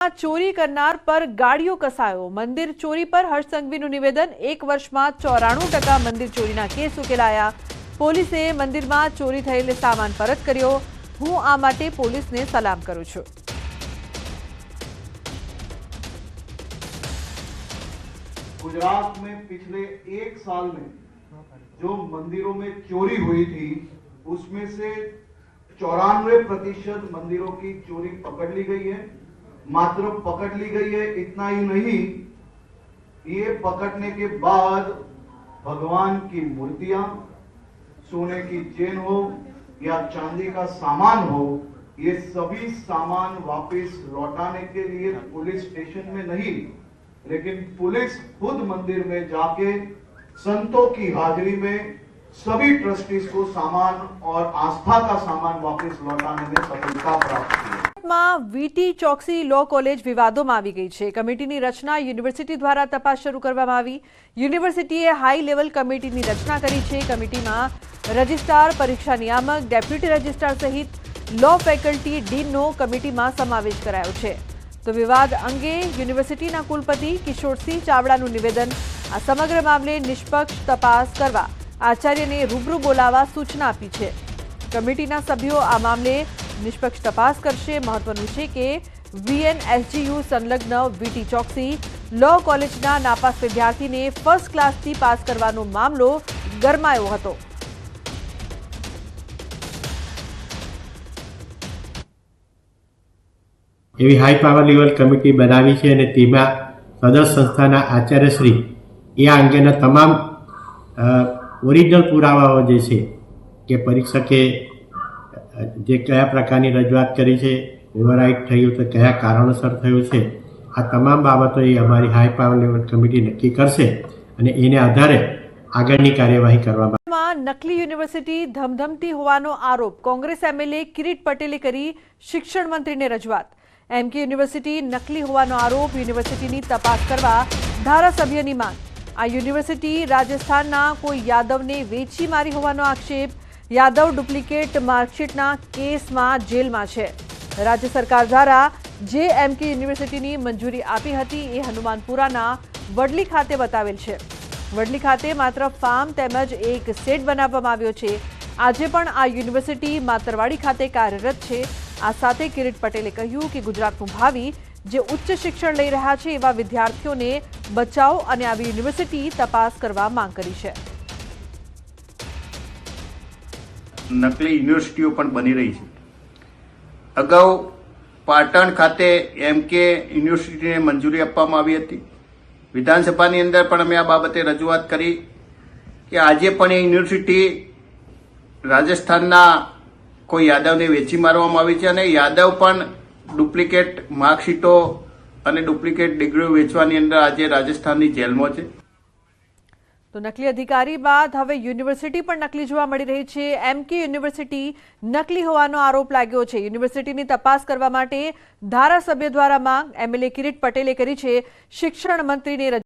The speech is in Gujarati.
ચોરી કરનાર પર ગાડીઓ કસાયો। મંદિર ચોરી પર હર્ષ સંઘવીનું નિવેદન। 1 વર્ષમાં 94% મંદિર ચોરીના કેસ ઉકેલાયા। પોલીસે મંદિરમાં ચોરી થયેલ સામાન પરત કર્યો। હું આ માટે પોલીસને સલામ કરું છું। गुजरात में पिछले 1 साल में जो मंदिरों में चोरी हुई थी उसमें से 94% मंदिरों की चोरी पकड़ ली गई है। मात्र पकड़ ली गई है इतना ही नहीं, ये पकड़ने के बाद भगवान की मूर्तियां, सोने की चेन हो या चांदी का सामान हो, ये सभी सामान वापस लौटाने के लिए पुलिस स्टेशन में नहीं लेकिन पुलिस खुद मंदिर में जाके संतों की हाजिरी में सभी ट्रस्टीज को सामान और आस्था का सामान वापस लौटाने में सफलता प्राप्त की। વીટી ચોકસી લો કોલેજ વિવાદોમાં આવી ગઈ છે। કમિટીની રચના યુનિવર્સિટી દ્વારા તપાસ શરૂ કરવામાં આવી। યુનિવર્સિટીએ હાઈ લેવલ કમિટીની રચના કરી છે। કમિટીમાં રજિસ્ટ્રાર, પરીક્ષા નિયામક, ડેપ્યુટી રજિસ્ટ્રાર સહિત લો ફેકલ્ટી ડીનનો કમિટીમાં સમાવેશ કરાયો છે। તો વિવાદ અંગે યુનિવર્સિટીના કુલપતિ કિશોરસિંહ ચાવડાનું નિવેદન। આ સમગ્ર મામલે નિષ્પક્ષ તપાસ કરવા આચાર્યને રૂબરૂ બોલાવવા સૂચના આપી છે। કમિટીના સભ્યો આ મામલે નિષ્પક્ષ તપાસ કરશે। મહત્વનું છે કે વીએનએસજીયુ સંલગ્ન વીટી ચોકસી લો કોલેજના નાપાસ વિદ્યાર્થીને ફર્સ્ટ ક્લાસથી પાસ કરવાનો મામલો ગરમાયો હતો। એવી હાઈ પાવર લેવલ કમિટી બનાવી છે અને તેમાં સદર સંસ્થાના આચાર્યશ્રી એ આ અંગેના તમામ ઓરિજિનલ પુરાવાઓ જે છે કે પરીક્ષકે જે કયા પ્રકારની રજૂઆત કરી છે, ઓવરરાઇટ થયું તો કયા કારણોસર થયું છે, આ તમામ બાબતો એ અમારી હાઈ પાવર લેવલ કમિટી નક્કી કરશે અને એને આધારે આગળની કાર્યવાહી કરવામાં। નકલી યુનિવર્સિટી ધમધમતી હોવાનો આરોપ કોંગ્રેસ એમએલએ કિરીટ પટેલે કરી શિક્ષણ મંત્રીને રજૂઆત। એમકે યુનિવર્સિટી નકલી હોવાનો આરોપ, યુનિવર્સિટીની તપાસ કરવા ધારાસભ્યની માંગ। આ યુનિવર્સિટી રાજસ્થાનના કોઈ યાદવને વેચી મારી હોવાનો આક્ષેપ। યાદવ ડુપ્લિકેટ માર્કશીટના કેસમાં જેલમાં છે। રાજ્ય સરકાર દ્વારા જે એમકે યુનિવર્સિટીની મંજૂરી આપી હતી એ હનુમાનપુરાના વડલી ખાતે બતાવેલ છે। વડલી ખાતે માત્ર ફાર્મ તેમજ એક સેટ બનાવવામાં આવ્યો છે। આજે પણ આ યુનિવર્સિટી માતરવાડી ખાતે કાર્યરત છે। આ સાથે કિરીટ પટેલે કહ્યું કે ગુજરાતનું ભાવિ જે ઉચ્ચ શિક્ષણ લઈ રહ્યા છે એવા વિદ્યાર્થીઓને બચાવો અને આવી યુનિવર્સિટી તપાસ કરવા માંગ કરી છે। નકલી યુનિવર્સિટીઓ પણ બની રહી છે। અગાઉ પાટણ ખાતે એમકે યુનિવર્સિટીને મંજૂરી આપવામાં આવી હતી। વિધાનસભાની અંદર પણ અમે આ બાબતે રજૂઆત કરી કે આજે પણ એ યુનિવર્સિટી રાજસ્થાનના કોઈ યાદવને વેચી મારવામાં આવી છે અને યાદવ પણ ડુપ્લિકેટ માર્કશીટો અને ડુપ્લિકેટ ડિગ્રીઓ વેચવાની અંદર આજે રાજસ્થાનની જેલમાં છે। તો નકલી અધિકારી બાદ હવે યુનિવર્સિટી પણ નકલી જોવા મળી રહી છે। એમકે યુનિવર્સિટી નકલી હોવાનો આરોપ લાગ્યો છે। યુનિવર્સિટીની તપાસ કરવા માટે ધારાસભ્ય દ્વારા માંગ એમએલએ કિરીટ પટેલે કરી છે। શિક્ષણ મંત્રીને